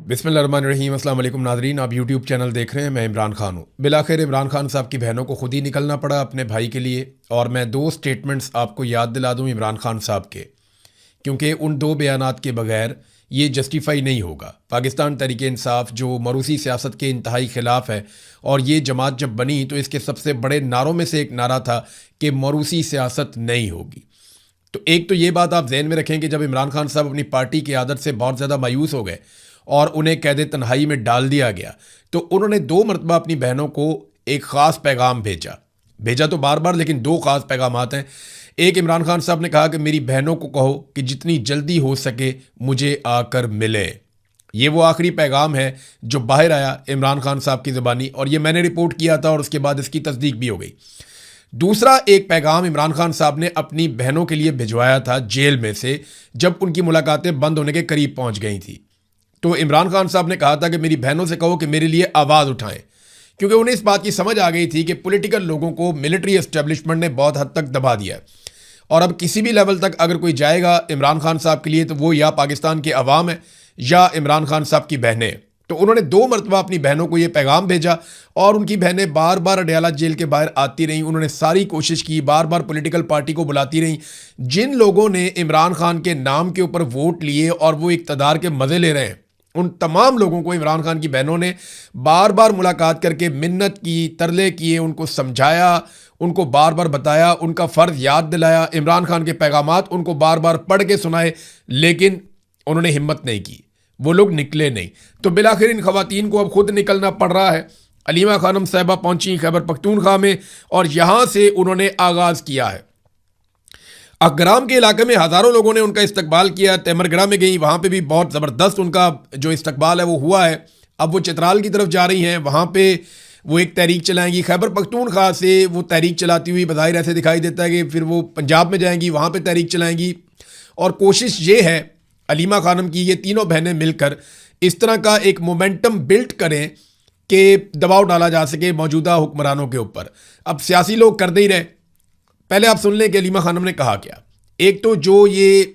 बिस्मिल्लाहिर्रहमानिर्रहीम। अस्सलाम वालेकुम नाज़रीन, आप यूट्यूब चैनल देख रहे हैं। मैं इमरान खान हूँ। बिलाखिर इमरान खान साहब की बहनों को खुद ही निकलना पड़ा अपने भाई के लिए। और मैं दो स्टेटमेंट्स आपको याद दिला दूँ इमरान खान साहब के, क्योंकि उन दो बयानात के बगैर ये जस्टिफाई नहीं होगा। पाकिस्तान तहरीक इंसाफ जो मरूसी सियासत के इंतहाई ख़िलाफ़ है, और ये जमात जब बनी तो इसके सबसे बड़े नारों में से एक नारा था कि मरूसी सियासत नहीं होगी। तो एक तो ये बात आप जहन में रखें कि जब इमरान खान साहब अपनी पार्टी की आदत से बहुत ज़्यादा मायूस हो गए और उन्हें कैद तन्हाई में डाल दिया गया, तो उन्होंने दो मरतबा अपनी बहनों को एक ख़ास पैगाम भेजा तो बार बार, लेकिन दो ख़ास पैगाम हैं। एक, इमरान खान साहब ने कहा कि मेरी बहनों को कहो कि जितनी जल्दी हो सके मुझे आकर मिले। ये वो आखिरी पैगाम है जो बाहर आया इमरान खान साहब की ज़बानी, और ये मैंने रिपोर्ट किया था और उसके बाद इसकी तस्दीक भी हो गई। दूसरा एक पैगाम इमरान खान साहब ने अपनी बहनों के लिए भिजवाया था जेल में से, जब उनकी मुलाकातें बंद होने के करीब पहुंच गई थी। तो इमरान खान साहब ने कहा था कि मेरी बहनों से कहो कि मेरे लिए आवाज़ उठाएं, क्योंकि उन्हें इस बात की समझ आ गई थी कि पॉलिटिकल लोगों को मिलिट्री एस्टेब्लिशमेंट ने बहुत हद तक दबा दिया है, और अब किसी भी लेवल तक अगर कोई जाएगा इमरान खान साहब के लिए तो वो या पाकिस्तान के अवाम है या इमरान खान साहब की बहनें। तो उन्होंने दो मरतबा अपनी बहनों को ये पैगाम भेजा, और उनकी बहनें बार बार अडयाला जेल के बाहर आती रहीं। उन्होंने सारी कोशिश की, बार बार पॉलिटिकल पार्टी को बुलाती रहीं। जिन लोगों ने इमरान खान के नाम के ऊपर वोट लिए और वो इक़्तिदार के मज़े ले रहे हैं, उन तमाम लोगों को इमरान खान की बहनों ने बार बार मुलाकात करके मिन्नत की, तरले किए, उनको समझाया, उनको बार बार बताया, उनका फ़र्ज़ याद दिलाया, इमरान खान के पैगामात उनको बार बार पढ़ के सुनाए, लेकिन उन्होंने हिम्मत नहीं की, वो लोग निकले नहीं। तो बिलाखिर इन ख़वातीन को अब खुद निकलना पड़ रहा है। अलीमा खानम साहिबा पहुंची खैबर पख्तूनख्वा में, और यहाँ से उन्होंने आगाज़ किया है। अकराम के इलाके में हज़ारों लोगों ने उनका इस्तकबाल किया। तैमरगढ़ में गई, वहाँ पे भी बहुत ज़बरदस्त उनका जो इस्तकबाल है वो हुआ है। अब वो चित्राल की तरफ जा रही हैं, वहाँ पे वो एक तहरीक चलाएंगी। खैबर पख्तूनख्वा से वो तहरीक चलाती हुई बज़ाहिर ऐसे दिखाई देता है कि फिर वो पंजाब में जाएंगी, वहाँ पे तहरीक चलाएंगी। और कोशिश ये है अलीमा खानम की, ये तीनों बहनें मिलकर इस तरह का एक मोमेंटम बिल्ड करें कि दबाव डाला जा सके मौजूदा हुक्मरानों के ऊपर। अब सियासी लोग कर नहीं रहे। पहले आप सुन लें कि अलीमा खानम ने कहा क्या। एक तो जो ये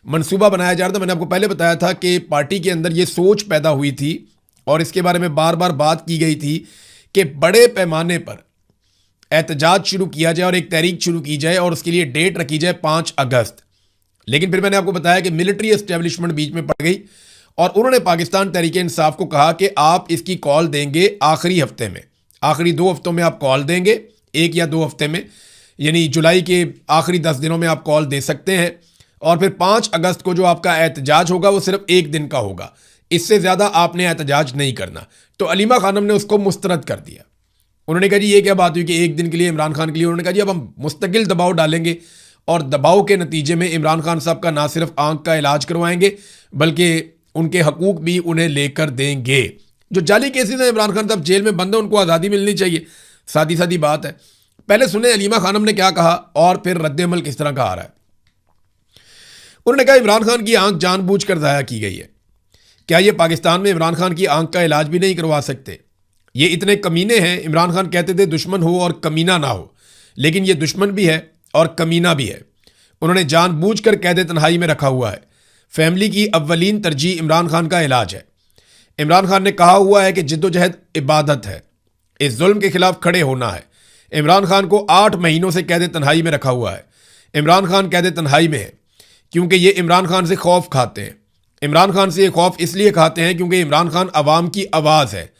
मंसूबा बनाया जा रहा था, मैंने आपको पहले बताया था कि पार्टी के अंदर ये सोच पैदा हुई थी और इसके बारे में बार बार बात की गई थी कि बड़े पैमाने पर एहतजाज शुरू किया जाए और एक तहरीक शुरू की जाए, और उसके लिए डेट रखी जाए 5 अगस्त। लेकिन फिर मैंने आपको बताया कि मिलिट्री एस्टेब्लिशमेंट बीच में पड़ गई, और उन्होंने पाकिस्तान तहरीक इंसाफ को कहा कि आप इसकी कॉल देंगे आखिरी हफ्ते में, आखिरी 2 हफ्तों में आप कॉल देंगे, 1 या 2 हफ्ते में, यानी जुलाई के आखिरी 10 दिनों में आप कॉल दे सकते हैं। और फिर 5 अगस्त को जो आपका एहतजाज होगा वो सिर्फ 1 दिन का होगा, इससे ज़्यादा आपने एहतजाज नहीं करना। तो अलीमा खानम ने उसको मुस्तरद कर दिया। उन्होंने कहा जी ये क्या बात हुई कि 1 दिन के लिए इमरान खान के लिए। उन्होंने कहा जी अब हम मुस्तकिल दबाव डालेंगे, और दबाव के नतीजे में इमरान खान साहब का ना सिर्फ आंख का इलाज करवाएंगे बल्कि उनके हकूक भी उन्हें लेकर देंगे। जो जाली केसेस हैं, इमरान खान साहब जेल में बंद हैं, उनको आज़ादी मिलनी चाहिए, सादी सादी बात है। पहले सुने अलीमा खानम ने क्या कहा और फिर रद्द-ए-अमल किस तरह का आ रहा है। उन्होंने कहा इमरान खान की आंख जानबूझकर ज़ाया की गई है। क्या ये पाकिस्तान में इमरान खान की आंख का इलाज भी नहीं करवा सकते? ये इतने कमीने हैं। इमरान खान कहते थे दुश्मन हो और कमीना ना हो, लेकिन ये दुश्मन भी है और कमीना भी है। उन्होंने जानबूझकर कैद तन्हाई में रखा हुआ है। फैमिली की अव्वलीन तरजीह इमरान खान का इलाज है। इमरान खान ने कहा हुआ है कि जिद्दोजहद इबादत है, इस जुल्म के खिलाफ खड़े होना है। इमरान खान को 8 महीनों से कैद तन्हाई में रखा हुआ है। इमरान खान कैद तन्हाई में है क्योंकि ये इमरान खान से खौफ खाते हैं। इमरान खान से ये खौफ इसलिए खाते हैं क्योंकि इमरान खान अवाम की आवाज़ है।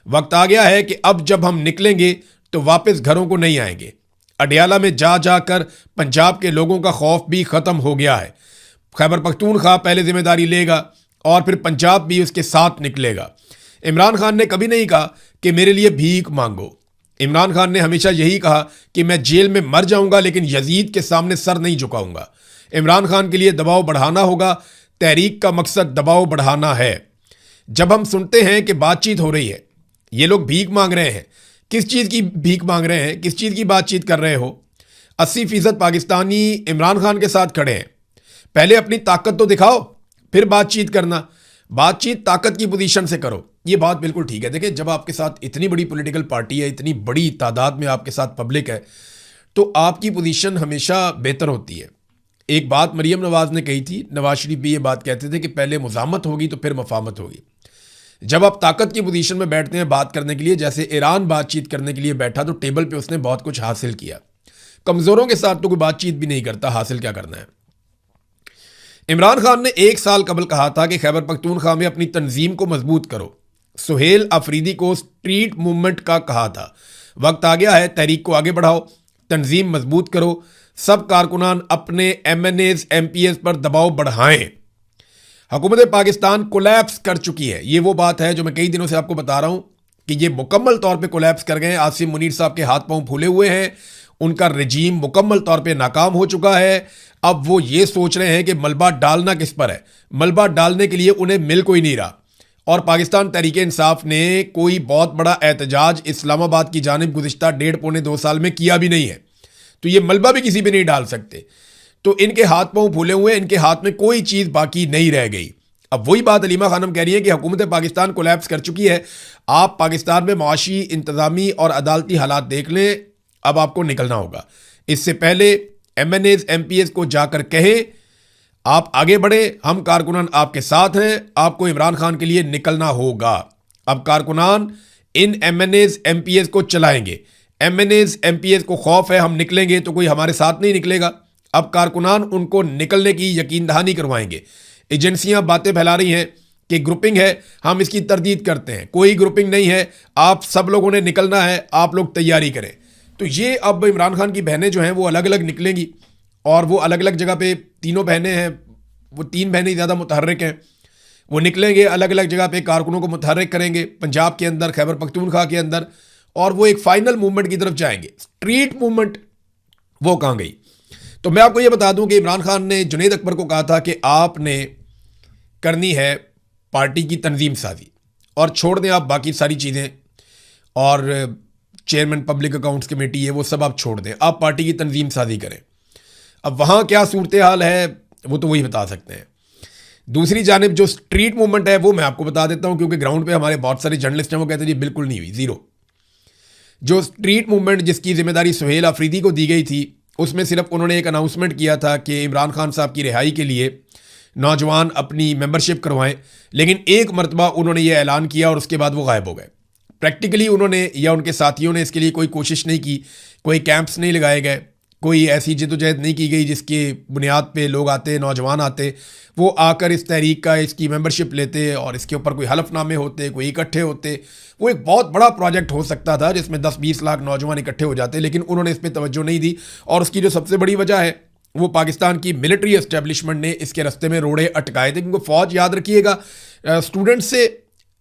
वक्त आ गया है कि अब जब हम निकलेंगे तो वापस घरों को नहीं आएंगे। अडयाला में जा जाकर पंजाब के लोगों का खौफ भी ख़त्म हो गया है। खैबर पख्तूनख्वा पहले जिम्मेदारी लेगा और फिर पंजाब भी उसके साथ निकलेगा। इमरान खान ने कभी नहीं कहा कि मेरे लिए भीख मांगो। इमरान खान ने हमेशा यही कहा कि मैं जेल में मर जाऊंगा लेकिन यजीद के सामने सर नहीं झुकाऊंगा। इमरान खान के लिए दबाव बढ़ाना होगा। तहरीक का मकसद दबाव बढ़ाना है। जब हम सुनते हैं कि बातचीत हो रही है, ये लोग भीख मांग रहे हैं, किस चीज़ की भीख मांग रहे हैं, किस चीज़ की बातचीत कर रहे हो? 80% पाकिस्तानी इमरान खान के साथ खड़े हैं। पहले अपनी ताकत तो दिखाओ, फिर बातचीत करना। बातचीत ताकत की पोजीशन से करो। ये बात बिल्कुल ठीक है। देखिए, जब आपके साथ इतनी बड़ी पॉलिटिकल पार्टी है, इतनी बड़ी तादाद में आपके साथ पब्लिक है, तो आपकी पोजीशन हमेशा बेहतर होती है। एक बात मरीम नवाज़ ने कही थी, नवाज शरीफ भी ये बात कहते थे कि पहले मुज़ामत होगी तो फिर मफामत होगी। जब आप ताकत की पोजीशन में बैठते हैं बात करने के लिए, जैसे ईरान बातचीत करने के लिए बैठा तो टेबल पे उसने बहुत कुछ हासिल किया। कमज़ोरों के साथ तो कोई बातचीत भी नहीं करता, हासिल क्या करना है। इमरान खान ने 1 साल कबल कहा था कि खैबर पख्तूनख्वा में अपनी तंजीम को मजबूत करो। सुहेल अफरीदी को स्ट्रीट मूवमेंट का कहा था। वक्त आ गया है, तहरीक को आगे बढ़ाओ, तंजीम मजबूत करो, सब कारकुनान अपने MNAs MPs पर दबाव बढ़ाएं। हुकूमत पाकिस्तान कोलैप्स कर चुकी है। ये वो बात है जो मैं कई दिनों से आपको बता रहा हूं कि ये मुकम्मल तौर पे कोलैप्स कर गए। आसिम मुनीर साहब के हाथ पांव फूले हुए हैं, उनका रजीम मुकम्मल तौर पे नाकाम हो चुका है। अब वो ये सोच रहे हैं कि मलबा डालना किस पर है। मलबा डालने के लिए उन्हें मिल कोई नहीं रहा, और पाकिस्तान तहरीक इंसाफ ने कोई बहुत बड़ा एहतजाज इस्लामाबाद की जानिब गुज़िश्ता 1.5-2 साल में किया भी नहीं है, तो ये मलबा भी किसी पे नहीं डाल सकते। तो इनके हाथ पांव फूले हुए, इनके हाथ में कोई चीज़ बाकी नहीं रह गई। अब वही बात अलीमा खानम कह रही है कि हुकूमत पाकिस्तान कोलैप्स कर चुकी है। आप पाकिस्तान में माशी, इंतज़ामी और अदालती हालात देख लें, अब आपको निकलना होगा। इससे पहले MNAs MPs को जाकर कहें आप आगे बढ़े, हम कारकुनान आपके साथ हैं, आपको इमरान खान के लिए निकलना होगा। अब कारकुनान इन MNAs MPs को चलाएंगे। MNAs MPs को खौफ है हम निकलेंगे तो कोई हमारे साथ नहीं निकलेगा। अब कारकुनान उनको निकलने की यकीन दहानी करवाएंगे। एजेंसियां बातें फैला रही हैं कि ग्रुपिंग है, हम इसकी तरदीद करते हैं। कोई ग्रुपिंग नहीं है, आप सब लोगों ने निकलना है, आप लोग तैयारी करें। तो ये अब इमरान खान की बहनें जो हैं वो अलग अलग निकलेंगी, और वो अलग अलग जगह पे, तीनों बहनें हैं, वो 3 बहनें ज़्यादा मुतहर्रिक हैं, वो निकलेंगे अलग अलग जगह पे, कारकुनों को मुतहर्रिक करेंगे पंजाब के अंदर, खैबर पख्तूनख्वा के अंदर, और वो एक फाइनल मूवमेंट की तरफ जाएंगे। स्ट्रीट मूवमेंट वो कहाँ गई? तो मैं आपको ये बता दूं कि इमरान खान ने जुनैद अकबर को कहा था कि आपने करनी है पार्टी की तंजीम साजी, और छोड़ दें आप बाकी सारी चीज़ें, और चेयरमैन पब्लिक अकाउंट्स कमेटी है वो सब आप छोड़ दें, आप पार्टी की तंजीम साजी करें। अब वहाँ क्या सूरत हाल है वो तो वही बता सकते हैं। दूसरी जानिब जो स्ट्रीट मूवमेंट है वो मैं आपको बता देता हूँ, क्योंकि ग्राउंड पे हमारे बहुत सारे जर्नलिस्ट हैं, वो कहते हैं जी बिल्कुल नहीं हुई, ज़ीरो। जो स्ट्रीट मूवमेंट जिसकी जिम्मेदारी सुहेल अफरीदी को दी गई थी, उसमें सिर्फ उन्होंने एक अनाउंसमेंट किया था कि इमरान खान साहब की रिहाई के लिए नौजवान अपनी मेंबरशिप करवाएं, लेकिन एक मरतबा उन्होंने ये ऐलान किया और उसके बाद वो गायब हो गए। प्रैक्टिकली उन्होंने या उनके साथियों ने इसके लिए कोई कोशिश नहीं की, कोई कैंप्स नहीं लगाए गए, कोई ऐसी जद्दोजहद नहीं की गई जिसके बुनियाद पे लोग आते, नौजवान आते, वो आकर इस तहरीक का, इसकी मेंबरशिप लेते और इसके ऊपर कोई हलफनामे होते, कोई इकट्ठे होते। वो एक बहुत बड़ा प्रोजेक्ट हो सकता था जिसमें 10-20 लाख नौजवान इकट्ठे हो जाते, लेकिन उन्होंने इस पर तवज्जो नहीं दी। और उसकी जो सबसे बड़ी वजह है वो पाकिस्तान की मिलिट्री एस्टेब्लिशमेंट ने इसके रास्ते में रोड़े अटकाए थे, क्योंकि फ़ौज, याद रखिएगा, स्टूडेंट से,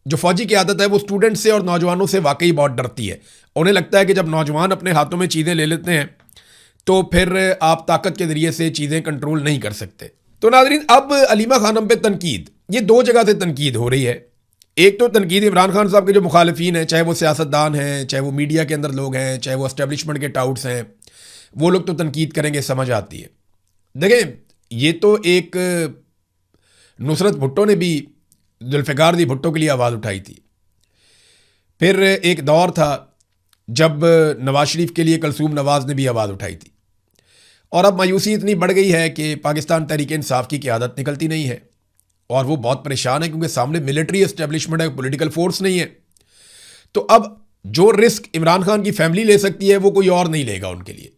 जो फ़ौजी की आदत है वो स्टूडेंट से और नौजवानों से वाकई बहुत डरती है। उन्हें लगता है कि जब नौजवान अपने हाथों में चीज़ें ले लेते हैं तो फिर आप ताकत के ज़रिए से चीज़ें कंट्रोल नहीं कर सकते। तो नाज़रीन, अब अलीमा खानम पे तनकीद, ये 2 जगह से तनकीद हो रही है। एक तो तनकीद इमरान खान साहब के जो मुखालिफिन हैं, चाहे वो सियासतदान हैं, चाहे वो मीडिया के अंदर लोग हैं, चाहे वो एस्टेब्लिशमेंट के टाउट्स हैं, वो लोग तो तनकीद करेंगे, समझ आती है। देखें, ये तो एक नुसरत भुट्टो ने भी जुल्फ़िकार दी भुट्टो के लिए आवाज़ उठाई थी। फिर एक दौर था जब नवाज शरीफ के लिए कलसूम नवाज़ ने भी आवाज़ उठाई थी। और अब मायूसी इतनी बढ़ गई है कि पाकिस्तान तहरीक इंसाफ की क़यादत निकलती नहीं है, और वो बहुत परेशान है क्योंकि सामने मिलिट्री एस्टेब्लिशमेंट है, पॉलिटिकल फोर्स नहीं है। तो अब जो रिस्क इमरान खान की फैमिली ले सकती है वो कोई और नहीं लेगा उनके लिए।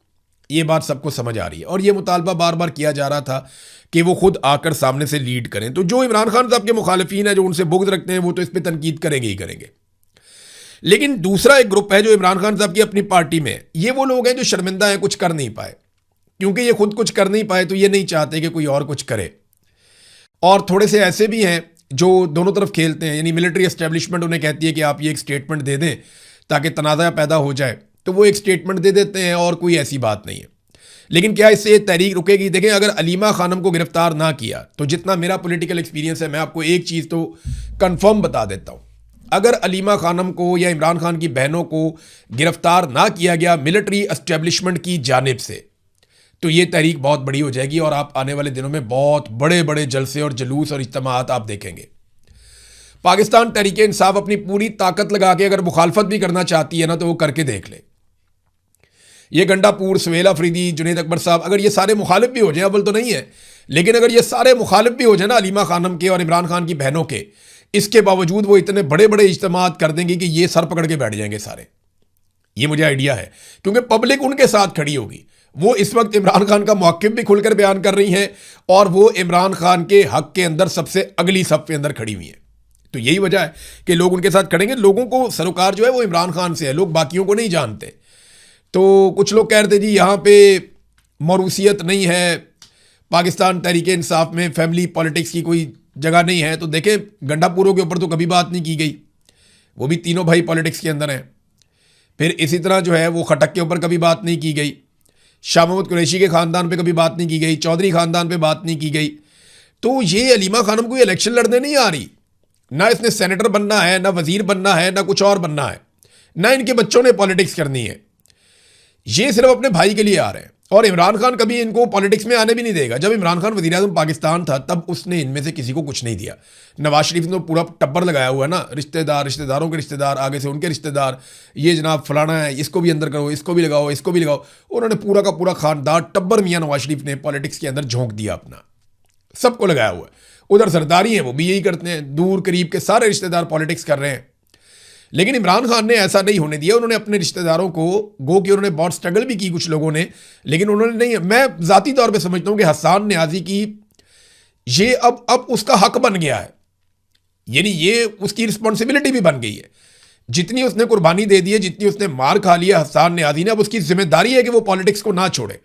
ये बात सबको समझ आ रही है, और ये मुतालबा बार बार किया जा रहा था कि वो खुद आकर सामने से लीड करें। तो जो इमरान खान साहब के मुखालिफिन हैं, जो उनसे बुग़्ज़ रखते हैं, वो तो इस पर तनकीद करेंगे ही करेंगे। लेकिन दूसरा एक ग्रुप है जो इमरान खान साहब की अपनी पार्टी में, ये वो लोग हैं जो शर्मिंदा हैं, कुछ कर नहीं पाए। क्योंकि ये खुद कुछ कर नहीं पाए तो ये नहीं चाहते कि कोई और कुछ करे। और थोड़े से ऐसे भी हैं जो दोनों तरफ खेलते हैं, यानी मिलिट्री एस्टेब्लिशमेंट उन्हें कहती है कि आप ये एक स्टेटमेंट दे दें ताकि तनाज़ा पैदा हो जाए, तो वो एक स्टेटमेंट दे देते हैं और कोई ऐसी बात नहीं है। लेकिन क्या इससे ये तहरीक रुकेगी? देखें, अगर अलीमा खानम को गिरफ्तार ना किया तो जितना मेरा पॉलिटिकल एक्सपीरियंस है, मैं आपको एक चीज़ तो कन्फर्म बता देता हूँ, अगर अलीमा खानम को या इमरान खान की बहनों को गिरफ्तार ना किया गया मिलिट्री एस्टेब्लिशमेंट की जानिब से, तो ये तहरीक बहुत बड़ी हो जाएगी और आप आने वाले दिनों में बहुत बड़े बड़े जलसे और जुलूस और इज्तिमाआत आप देखेंगे। पाकिस्तान तहरीक इंसाफ अपनी पूरी ताकत लगा के अगर मुखालफत भी करना चाहती है ना, तो वो करके देख ले। ये गंडापुर, सुहेल अफरीदी, जुनैद अकबर साहब, अगर ये सारे मुखालिफ भी हो जाए, अव्वल तो नहीं है, लेकिन अगर ये सारे मुखालिफ भी हो जाए ना अलीमा खानम के और इमरान खान की बहनों के, इसके बावजूद वो इतने बड़े बड़े इज्तिमात कर देंगे कि ये सर पकड़ के बैठ जाएंगे सारे। ये मुझे आइडिया है, क्योंकि पब्लिक उनके साथ खड़ी होगी। वो इस वक्त इमरान खान का मौक़िफ़ भी खुलकर बयान कर रही हैं और वो इमरान खान के हक के अंदर सबसे अगली सफ़ के अंदर खड़ी हुई हैं। तो यही वजह है कि लोग उनके साथ खड़ेंगे। लोगों को सरोकार जो है वो इमरान खान से है, लोग बाकियों को नहीं जानते। तो कुछ लोग कह रहे थे जी यहाँ पे मौरूसियत नहीं है, पाकिस्तान तहरीक इंसाफ में फैमिली पॉलिटिक्स की कोई जगह नहीं है। तो देखें, गंडापुरों के ऊपर तो कभी बात नहीं की गई, वो भी तीनों भाई पॉलिटिक्स के अंदर हैं। फिर इसी तरह जो है वो खटक के ऊपर कभी बात नहीं की गई, शाह महमूद कुरैशी के ख़ानदान पे कभी बात नहीं की गई, चौधरी ख़ानदान पे बात नहीं की गई। तो ये अलीमा खानम कोई इलेक्शन लड़ने नहीं आ रही, ना इसने सेनेटर बनना है, ना वज़ीर बनना है, ना कुछ और बनना है, ना इनके बच्चों ने पॉलिटिक्स करनी है। ये सिर्फ अपने भाई के लिए आ रहे हैं। और इमरान खान कभी इनको पॉलिटिक्स में आने भी नहीं देगा। जब इमरान खान वज़ीर आज़म पाकिस्तान था तब उसने इनमें से किसी को कुछ नहीं दिया। नवाज शरीफ ने तो पूरा टब्बर लगाया हुआ है ना, रिश्तेदार, रिश्तेदारों के रिश्तेदार, आगे से उनके रिश्तेदार, ये जनाब फलाना है, इसको भी अंदर करो, इसको भी लगाओ, इसको भी लगाओ। उन्होंने पूरा का पूरा खानदान टब्बर मियाँ नवाज शरीफ ने पॉलिटिक्स के अंदर झोंक दिया अपना, सबको लगाया हुआ है। उधर सरदारी है, वो भी यही करते हैं, दूर करीब के सारे रिश्तेदार पॉलिटिक्स कर रहे हैं। लेकिन इमरान खान ने ऐसा नहीं होने दिया। उन्होंने अपने रिश्तेदारों को, गो कि उन्होंने बहुत स्ट्रगल भी की कुछ लोगों ने, लेकिन उन्होंने नहीं। मैं ज़ाती तौर पे समझता हूं कि हसन न्याजी की ये अब उसका हक बन गया है, यानी ये उसकी रिस्पॉन्सिबिलिटी भी बन गई है। जितनी उसने कुर्बानी दे दी है, जितनी उसने मार खा लिया हसन न्याजी ने, अब उसकी जिम्मेदारी है कि वो पॉलिटिक्स को ना छोड़े।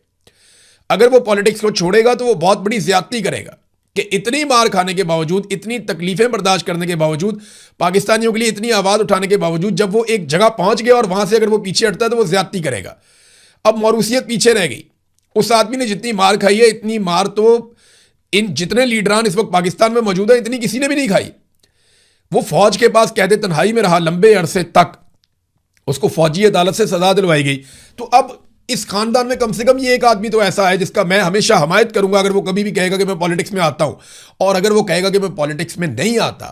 अगर वो पॉलिटिक्स को छोड़ेगा तो वो बहुत बड़ी ज्यादती करेगा कि इतनी मार खाने के बावजूद, इतनी तकलीफें बर्दाश्त करने के बावजूद, पाकिस्तानियों के लिए इतनी आवाज़ उठाने के बावजूद, जब वो एक जगह पहुंच गया और वहां से अगर वो पीछे हटता है तो वो ज्यादती करेगा। अब मौरूसियत पीछे रह गई। उस आदमी ने जितनी मार खाई है, इतनी मार तो इन जितने लीडरान इस वक्त पाकिस्तान में मौजूद हैं, इतनी किसी ने भी नहीं खाई। वो फौज के पास कैदे तन्हाई में रहा लंबे अरसे तक, उसको फौजी अदालत से सजा दिलवाई गई। तो अब इस खानदान में कम से कम ये एक आदमी तो ऐसा है जिसका मैं हमेशा हमायत करूंगा अगर वो कभी भी कहेगा कि मैं पॉलिटिक्स में आता हूं, और अगर वो कहेगा कि मैं पॉलिटिक्स में नहीं आता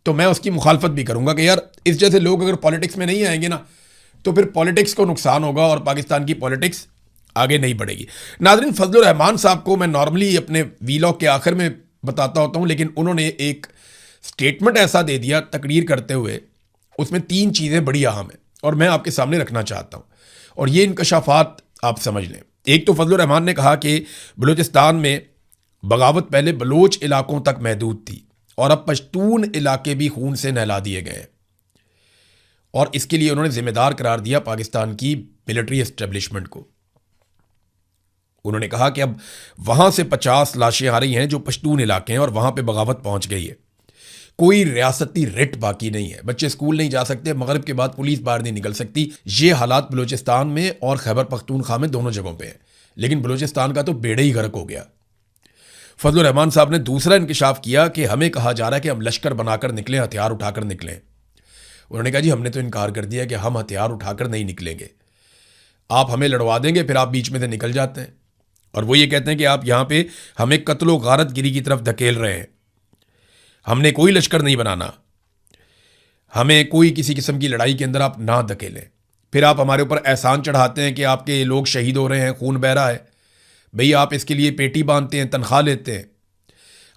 तो मैं उसकी मुखालफत भी करूंगा कि यार इस जैसे लोग अगर पॉलिटिक्स में नहीं आएंगे ना तो फिर पॉलिटिक्स को नुकसान होगा और पाकिस्तान की पॉलिटिक्स आगे नहीं बढ़ेगी। नाज़रीन, फजलुर रहमान साहब को मैं नॉर्मली अपने वीलॉग के आखिर में बताता होता हूं, लेकिन उन्होंने एक स्टेटमेंट ऐसा दे दिया तकरीर करते हुए, उसमें 3 चीज़ें बड़ी अहम हैं और मैं आपके सामने रखना चाहता हूं और ये इंकशाफात आप समझ लें। एक तो फजलुर रहमान ने कहा कि बलूचिस्तान में बगावत पहले बलोच इलाकों तक महदूद थी और अब पश्तून इलाके भी खून से नहला दिए गए, और इसके लिए उन्होंने जिम्मेदार करार दिया पाकिस्तान की मिलिट्री एस्टेब्लिशमेंट को। उन्होंने कहा कि अब वहां से 50 लाशें आ रही हैं जो पश्तून इलाके हैं और वहां पे बगावत पहुंच गई है। कोई रियासती रिट बाकी नहीं है, बच्चे स्कूल नहीं जा सकते, मगरिब के बाद पुलिस बाहर नहीं निकल सकती। ये हालात बलूचिस्तान में और खैबर पख्तूनख्वा में दोनों जगहों पे हैं। लेकिन बलूचिस्तान का तो बेड़े ही गर्क हो गया। फजलुर रहमान साहब ने दूसरा इंकशाफ किया कि हमें कहा जा रहा है कि हम लश्कर बनाकर निकलें, हथियार उठाकर निकलें। उन्होंने कहा जी हमने तो इनकार कर दिया कि हम हथियार उठाकर नहीं निकलेंगे, आप हमें लड़वा देंगे, फिर आप बीच में से निकल जाते हैं। और वो ये कहते हैं कि आप यहाँ पे हमें कत्लो गारत गिरी की तरफ धकेल रहे हैं, हमने कोई लश्कर नहीं बनाना, हमें कोई किसी किस्म की लड़ाई के अंदर आप ना धकेलें। फिर आप हमारे ऊपर एहसान चढ़ाते हैं कि आपके लोग शहीद हो रहे हैं, खून बह रहा है। भई आप इसके लिए पेटी बांधते हैं, तनख्वाह लेते हैं,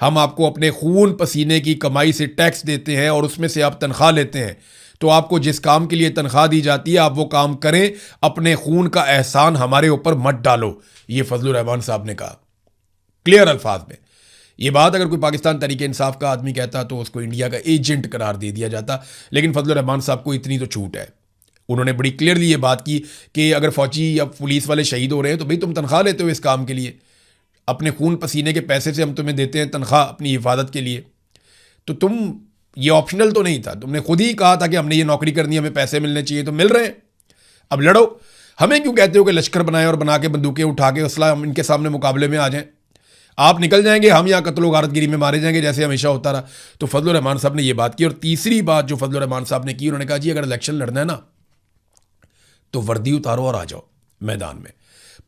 हम आपको अपने खून पसीने की कमाई से टैक्स देते हैं और उसमें से आप तनख्वाह लेते हैं। तो आपको जिस काम के लिए तनख्वाह दी जाती है आप वो काम करें, अपने खून का एहसान हमारे ऊपर मत डालो। ये फजलुर रहमान साहब ने कहा क्लियर अल्फाज में। ये बात अगर कोई पाकिस्तान तहरीक इंसाफ का आदमी कहता तो उसको इंडिया का एजेंट करार दे दिया जाता, लेकिन फजलुर रहमान साहब को इतनी तो छूट है। उन्होंने बड़ी क्लियरली ये बात की कि अगर फौजी या पुलिस वाले शहीद हो रहे हैं तो भाई तुम तनख्वाह लेते हो इस काम के लिए, अपने खून पसीने के पैसे से हम तुम्हें देते हैं तनख्वाह अपनी हिफाजत के लिए, तो तुम ये ऑप्शनल तो नहीं था, तुमने खुद ही कहा था कि हमने ये नौकरी करनी है, हमें पैसे मिलने चाहिए, तो मिल रहे हैं, अब लड़ो। हमें क्यों कहते हो कि लश्कर बनाए और बना के बंदूकें उठा के असला हम इनके सामने मुकाबले में आ जाएं, आप निकल जाएंगे, हम यहाँ कत्लो गारतगिरी में मारे जाएंगे जैसे हमेशा होता रहा। तो फजलुर रहमान साहब ने ये बात की। और तीसरी बात जो फजलुर रहमान साहब ने की, उन्होंने कहा जी अगर इलेक्शन लड़ना है ना तो वर्दी उतारो और आ जाओ मैदान में,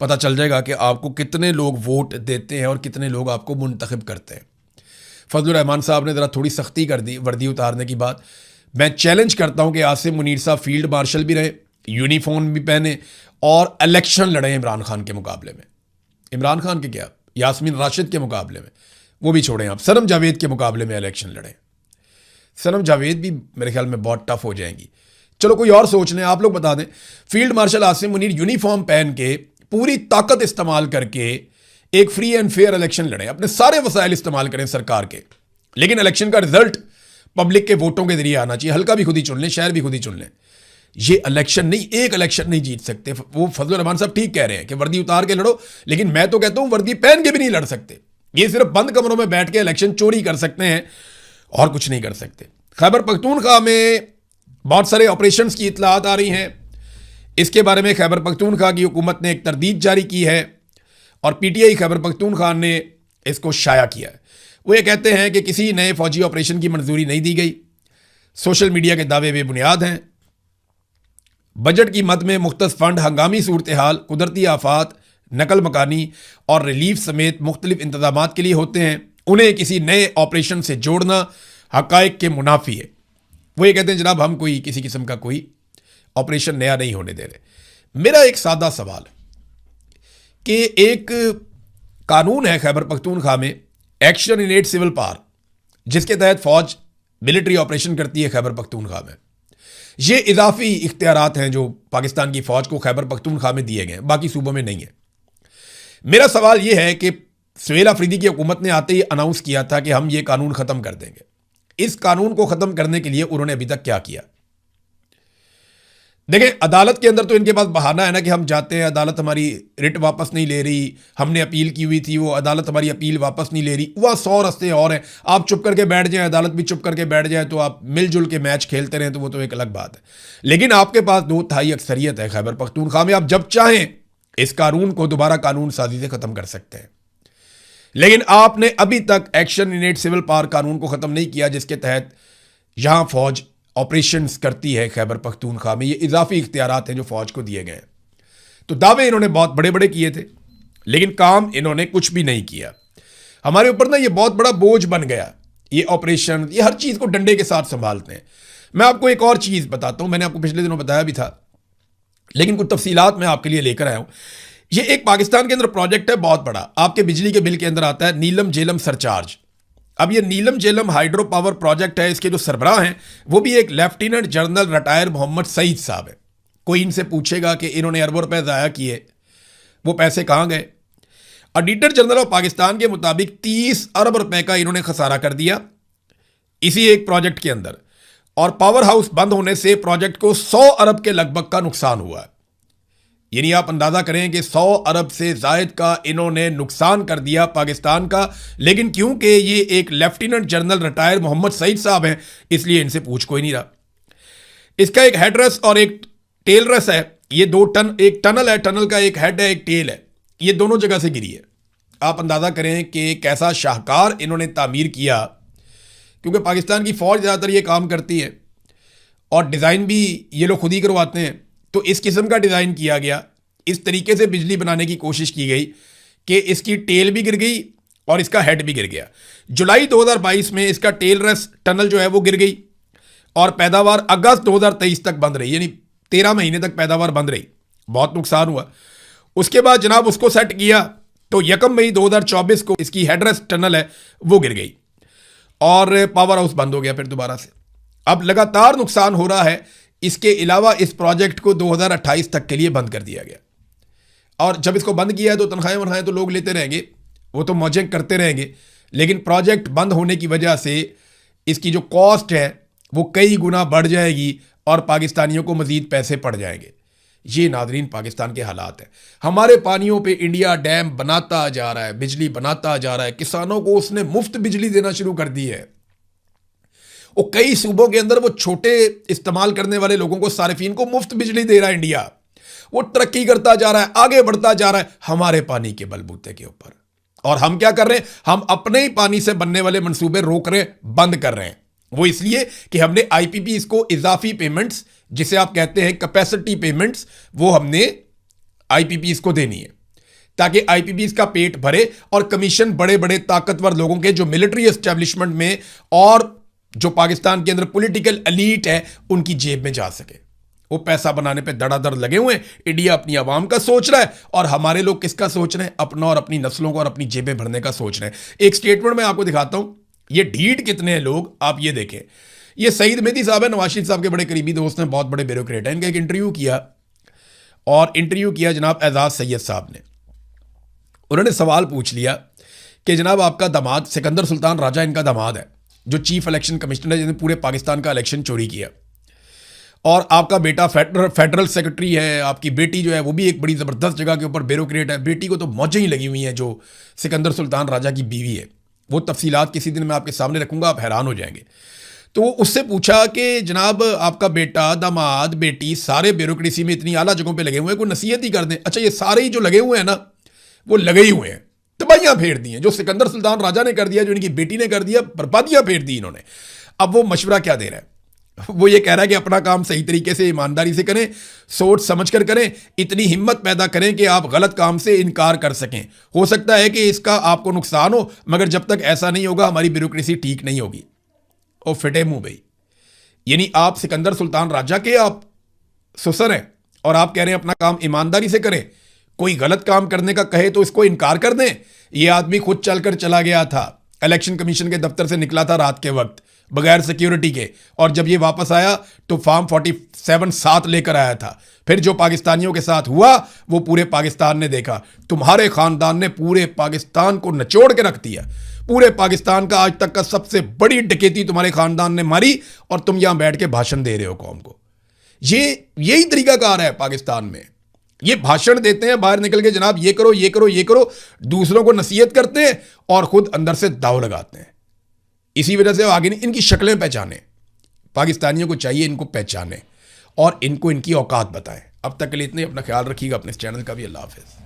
पता चल जाएगा कि आपको कितने लोग वोट देते हैं और कितने लोग आपको मुंतखब करते हैं। फजलुर रहमान साहब ने ज़रा थोड़ी सख्ती कर दी वर्दी उतारने की बात। मैं चैलेंज करता हूं कि आसिम मुनीर साहब फील्ड मार्शल भी रहे, यूनिफॉर्म भी पहने और इलेक्शन लड़े इमरान खान के मुकाबले में। इमरान खान के क्या, यास्मीन राशिद के मुकाबले में, वो भी छोड़ें आप, सनम जावेद के मुकाबले में इलेक्शन लड़ें। सनम जावेद भी मेरे ख्याल में बहुत टफ हो जाएंगी। चलो कोई और सोच लें, आप लोग बता दें। Field marshal Asim Munir uniform पहन के पूरी ताकत इस्तेमाल करके एक फ्री एंड फेयर इलेक्शन लड़ें, अपने सारे वसाइल इस्तेमाल करें सरकार के, लेकिन इलेक्शन का रिजल्ट पब्लिक के वोटों के जरिए आना चाहिए। हल्का भी खुद ही चुन लें, शहर भी खुद ही चुन लें। ये इलेक्शन नहीं, एक इलेक्शन नहीं जीत सकते। वो फजल रहमान साहब ठीक कह रहे हैं कि वर्दी उतार के लड़ो, लेकिन मैं तो कहता हूं वर्दी पहन के भी नहीं लड़ सकते। ये सिर्फ बंद कमरों में बैठ के इलेक्शन चोरी कर सकते हैं और कुछ नहीं कर सकते। खैबर पख्तूनख्वा में बहुत सारे ऑपरेशंस की इतलात आ रही हैं। इसके बारे में खैबर पख्तूनख्वा की हुकूमत ने एक तरदीद जारी की है और पीटीआई खैबर पख्तूनख्वा ने इसको शाया किया है। वो ये कहते हैं कि किसी नए फौजी ऑपरेशन की मंजूरी नहीं दी गई, सोशल मीडिया के दावे बेबुनियाद हैं। बजट की मद में मुख्तस फंड हंगामी सूरत हाल, कुदरती आफात, नकल मकानी और रिलीफ समेत मुख्तलिफ इंतजाम के लिए होते हैं। उन्हें किसी नए ऑपरेशन से जोड़ना हकायक के मुनाफी है। वो ये कहते हैं जनाब हम कोई किसी किस्म का कोई ऑपरेशन नया नहीं होने दे रहे। मेरा एक सादा सवाल कि एक कानून है खैबर पख्तूनख्वा में, action in aid civil power, जिसके तहत फौज मिलिट्री ऑपरेशन करती है खैबर पख्तूनख्वा में। ये इजाफी इख्तियारात हैं जो पाकिस्तान की फौज को खैबर पख्तूनख्वा में दिए गए, बाकी सूबों में नहीं है। मेरा सवाल यह है कि सुहेल अफरीदी की हुकूमत ने आते ही अनाउंस किया था कि हम ये कानून खत्म कर देंगे। इस कानून को खत्म करने के लिए उन्होंने अभी तक क्या किया? देखें, अदालत के अंदर तो इनके पास बहाना है ना कि हम जाते हैं, अदालत हमारी रिट वापस नहीं ले रही, हमने अपील की हुई थी, वो अदालत हमारी अपील वापस नहीं ले रही। वह 100 रास्ते और हैं। आप चुप करके बैठ जाएं, अदालत भी चुप करके बैठ जाए, तो आप मिलजुल के मैच खेलते रहें, तो वो तो एक अलग बात है। लेकिन आपके पास 2/3 अक्सरियत है खैबर पख्तूनख्वा में, आप जब चाहें इस कानून को दोबारा कानून साजी से खत्म कर सकते हैं। लेकिन आपने अभी तक action in aid civil power कानून को खत्म नहीं किया, जिसके तहत यहां फौज ऑपरेशंस करती है खैबर पख्तूनख्वा में। ये इजाफी इख्तियारात हैं जो फौज को दिए गए। तो दावे इन्होंने बहुत बड़े बड़े किए थे, लेकिन काम इन्होंने कुछ भी नहीं किया। हमारे ऊपर ना ये बहुत बड़ा बोझ बन गया, ये ऑपरेशन, ये हर चीज को डंडे के साथ संभालते हैं। मैं आपको एक और चीज बताता हूं, मैंने आपको पिछले दिनों बताया भी था, लेकिन कुछ तफसीलात मैं आपके लिए लेकर आया हूं। ये एक पाकिस्तान के अंदर प्रोजेक्ट है बहुत बड़ा, आपके बिजली के बिल के अंदर आता है, नीलम झेलम सरचार्ज। अब ये Neelum Jhelum hydro power project है, इसके जो सरबराह हैं वो भी एक lieutenant general retire Mohammad Saeed sahab है। कोई इनसे पूछेगा कि इन्होंने अरबों रुपए ज़ाया किए, वो पैसे कहाँ गए? ऑडिटर जनरल ऑफ पाकिस्तान के मुताबिक 30 अरब रुपए का इन्होंने खसारा कर दिया इसी एक प्रोजेक्ट के अंदर, और पावर हाउस बंद होने से प्रोजेक्ट को 100 अरब के लगभग का नुकसान हुआ है। यानी आप अंदाजा करें कि 100 अरब से जायद का इन्होंने नुकसान कर दिया पाकिस्तान का। लेकिन क्योंकि ये एक lieutenant general retire Mohammad Saeed sahab हैं, इसलिए इनसे पूछ कोई नहीं रहा। इसका एक हेडरेस और एक टेल रेस है, ये 2 टन, एक टनल है, टनल का एक हेड है, एक टेल है, ये दोनों जगह से गिरी है। आप अंदाजा करें कि कैसा शाहकार इन्होंने तामीर किया, क्योंकि पाकिस्तान की फौज ज़्यादातर ये काम करती है और डिज़ाइन भी ये लोग खुद ही करवाते हैं। तो इस किस्म का डिज़ाइन किया गया, इस तरीके से बिजली बनाने की कोशिश की गई कि इसकी टेल भी गिर गई और इसका हेड भी गिर गया। जुलाई 2022 में इसका टेल रेस टनल जो है वो गिर गई और पैदावार अगस्त 2023 तक बंद रही, यानी 13 महीने तक पैदावार बंद रही। बहुत नुकसान हुआ। उसके बाद जनाब उसको सेट किया तो 1 मई 2024 को इसकी हेडरेस टनल है वो गिर गई और पावर हाउस बंद हो गया फिर दोबारा से। अब लगातार नुकसान हो रहा है। इसके अलावा इस प्रोजेक्ट को 2028 तक के लिए बंद कर दिया गया, और जब इसको बंद किया है तो तनख्वाहें वनख्वाहें तो लोग लेते रहेंगे, वो तो मौजें करते रहेंगे, लेकिन प्रोजेक्ट बंद होने की वजह से इसकी जो कॉस्ट है वो कई गुना बढ़ जाएगी और पाकिस्तानियों को मजीद पैसे पड़ जाएंगे। ये नाजरीन पाकिस्तान के हालात हैं। हमारे पानियों पे इंडिया डैम बनाता जा रहा है, बिजली बनाता जा रहा है, किसानों को उसने मुफ्त बिजली देना शुरू कर दी है। वो कई सूबों के अंदर वो छोटे इस्तेमाल करने वाले लोगों को, सारिफीन को मुफ्त बिजली दे रहा है इंडिया। वो तरक्की करता जा रहा है, आगे बढ़ता जा रहा है हमारे पानी के बलबूते के ऊपर। और हम क्या कर रहे हैं? हम अपने ही पानी से बनने वाले मंसूबे रोक रहे हैं, बंद कर रहे हैं। वो इसलिए कि हमने आईपीपी को इजाफी पेमेंट्स, जिसे आप कहते हैं कैपेसिटी पेमेंट्स, वो हमने आईपीपी को देनी है ताकि आईपीपी का पेट भरे और कमीशन बड़े बड़े ताकतवर लोगों के जो मिलिट्री एस्टेब्लिशमेंट में और जो पाकिस्तान के अंदर पॉलिटिकल एलीट है उनकी जेब में जा सके। वो पैसा बनाने पे धड़ाधड़ लगे हुए हैं। इंडिया अपनी आवाम का सोच रहा है और हमारे लोग किसका सोच रहे हैं? अपना और अपनी नस्लों को और अपनी जेबें भरने का सोच रहे हैं। एक स्टेटमेंट मैं आपको दिखाता हूं, ये ढीठ कितने हैं लोग, आप ये देखें। ये सईद मेहदी साहब है, नवाज शरीफ साहब के बड़े करीबी दोस्त हैं, बहुत बड़े ब्यूरोक्रेट हैं। इनका एक इंटरव्यू किया जनाब एजाज सैयद साहब ने। उन्होंने सवाल पूछ लिया कि जनाब आपका दामाद सिकंदर सुल्तान राजा इनका दामाद है, जो चीफ इलेक्शन कमिश्नर है, जिसने पूरे पाकिस्तान का इलेक्शन चोरी किया, और आपका बेटा फेडरल सेक्रेटरी है, आपकी बेटी जो है वो भी एक बड़ी ज़बरदस्त जगह के ऊपर ब्यूरोक्रेट है। बेटी को तो मौजें ही लगी हुई हैं, जो सिकंदर सुल्तान राजा की बीवी है। वो तफसीलात किसी दिन मैं आपके सामने रखूंगा, आप हैरान हो जाएंगे। तो उससे पूछा कि जनाब आपका बेटा, दामाद, बेटी सारे ब्यूरोक्रेसी में इतनी आला जगहों पे लगे हुए हैं, कोई नसीहत ही कर दें। अच्छा, ये सारे ही जो लगे हुए हैं ना, वो लगे ही हुए हैं, तबाहियां फेर दी हैं। जो सिकंदर सुल्तान राजा ने कर दिया, जो इनकी बेटी ने कर दिया, बर्बादियां फेर दी इन्होंने। अब वो मशवरा क्या दे रहा है? वो ये कह रहा है कि अपना काम सही तरीके से, ईमानदारी से करें, सोच समझ कर करें, इतनी हिम्मत पैदा करें कि आप गलत काम से इनकार कर सकें। हो सकता है कि इसका आपको नुकसान हो, मगर जब तक ऐसा नहीं होगा हमारी ब्यूरोक्रेसी ठीक नहीं होगी। और फिटे मुंह भाई, यानी आप सिकंदर सुल्तान राजा के आप सुसर हैं और आप कह रहे हैं अपना काम ईमानदारी से करें। कोई गलत काम करने का कहे तो इसको इनकार कर दें। ये आदमी खुद चलकर चला गया था, इलेक्शन कमीशन के दफ्तर से निकला था रात के वक्त बगैर सिक्योरिटी के, और जब ये वापस आया तो फॉर्म 47 साथ लेकर आया था। फिर जो पाकिस्तानियों के साथ हुआ वो पूरे पाकिस्तान ने देखा। तुम्हारे खानदान ने पूरे पाकिस्तान को निचोड़ के रख दिया। पूरे पाकिस्तान का आज तक का सबसे बड़ी डकैती तुम्हारे खानदान ने मारी, और तुम यहां बैठ के भाषण दे रहे हो कौम को। यही तरीकाकार है पाकिस्तान में। ये भाषण देते हैं बाहर निकल के, जनाब ये करो ये करो ये करो, दूसरों को नसीहत करते हैं और खुद अंदर से दाव लगाते हैं। इसी वजह से आगे नहीं, इनकी शक्लें पहचाने। पाकिस्तानियों को चाहिए इनको पहचाने और इनको इनकी औकात बताएं। अब तक के लिए इतने, अपना ख्याल रखिएगा, अपने इस चैनल का भी। अल्लाह हाफिज़।